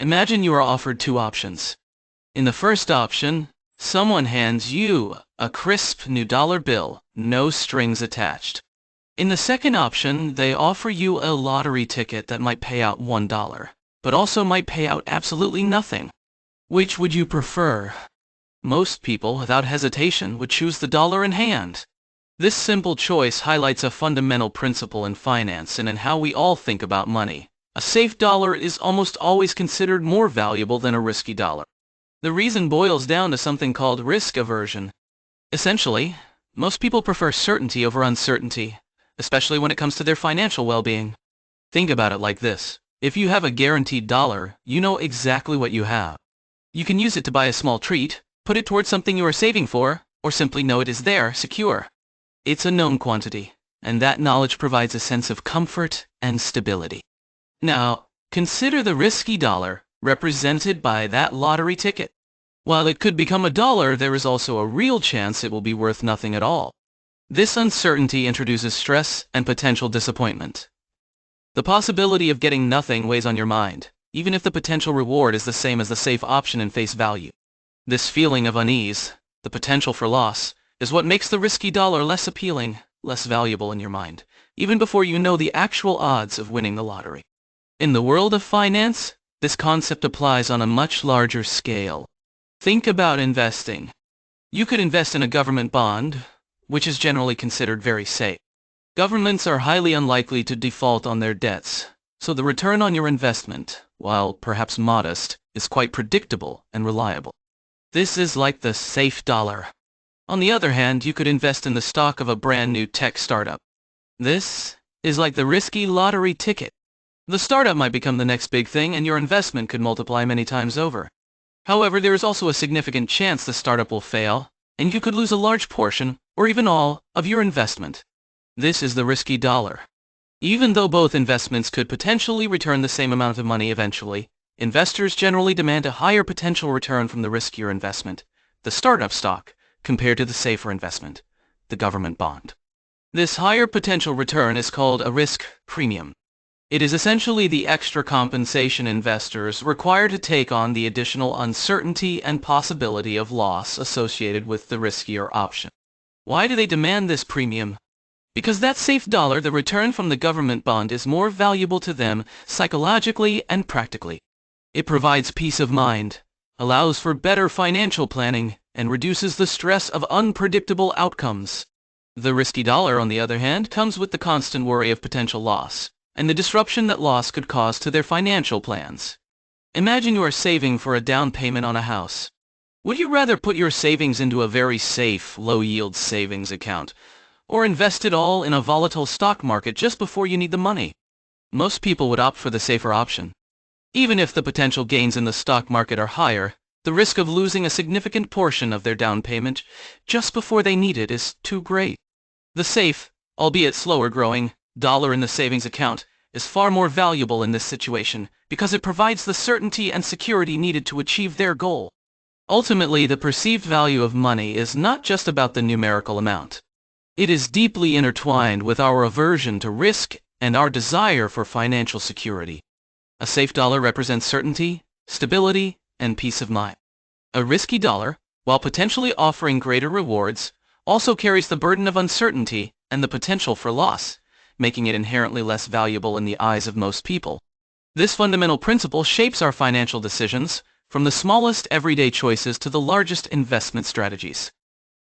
Imagine you are offered two options. In the first option, someone hands you a crisp new dollar bill, no strings attached. In the second option, they offer you a lottery ticket that might pay out $1, but also might pay out absolutely nothing. Which would you prefer? Most people, without hesitation, would choose the dollar in hand. This simple choice highlights a fundamental principle in finance and in how we all think about money. A safe dollar is almost always considered more valuable than a risky dollar. The reason boils down to something called risk aversion. Essentially, most people prefer certainty over uncertainty, especially when it comes to their financial well-being. Think about it like this. If you have a guaranteed dollar, you know exactly what you have. You can use it to buy a small treat, put it towards something you are saving for, or simply know it is there, secure. It's a known quantity, and that knowledge provides a sense of comfort and stability. Now, consider the risky dollar, represented by that lottery ticket. While it could become a dollar, there is also a real chance it will be worth nothing at all. This uncertainty introduces stress and potential disappointment. The possibility of getting nothing weighs on your mind, even if the potential reward is the same as the safe option in face value. This feeling of unease, the potential for loss, is what makes the risky dollar less appealing, less valuable in your mind, even before you know the actual odds of winning the lottery. In the world of finance, this concept applies on a much larger scale. Think about investing. You could invest in a government bond, which is generally considered very safe. Governments are highly unlikely to default on their debts, so the return on your investment, while perhaps modest, is quite predictable and reliable. This is like the safe dollar. On the other hand, you could invest in the stock of a brand new tech startup. This is like the risky lottery ticket. The startup might become the next big thing and your investment could multiply many times over. However, there is also a significant chance the startup will fail, and you could lose a large portion, or even all, of your investment. This is the risky dollar. Even though both investments could potentially return the same amount of money eventually, investors generally demand a higher potential return from the riskier investment, the startup stock, compared to the safer investment, the government bond. This higher potential return is called a risk premium. It is essentially the extra compensation investors require to take on the additional uncertainty and possibility of loss associated with the riskier option. Why do they demand this premium? Because that safe dollar, the return from the government bond, is more valuable to them psychologically and practically. It provides peace of mind, allows for better financial planning, and reduces the stress of unpredictable outcomes. The risky dollar, on the other hand, comes with the constant worry of potential loss, and the disruption that loss could cause to their financial plans. Imagine you are saving for a down payment on a house. Would you rather put your savings into a very safe, low-yield savings account, or invest it all in a volatile stock market just before you need the money? Most people would opt for the safer option. Even if the potential gains in the stock market are higher, the risk of losing a significant portion of their down payment just before they need it is too great. The safe, albeit slower-growing, dollar in the savings account is far more valuable in this situation because it provides the certainty and security needed to achieve their goal. Ultimately, the perceived value of money is not just about the numerical amount. It is deeply intertwined with our aversion to risk and our desire for financial security. A safe dollar represents certainty, stability, and peace of mind. A risky dollar, while potentially offering greater rewards, also carries the burden of uncertainty and the potential for loss, making it inherently less valuable in the eyes of most people. This fundamental principle shapes our financial decisions, from the smallest everyday choices to the largest investment strategies.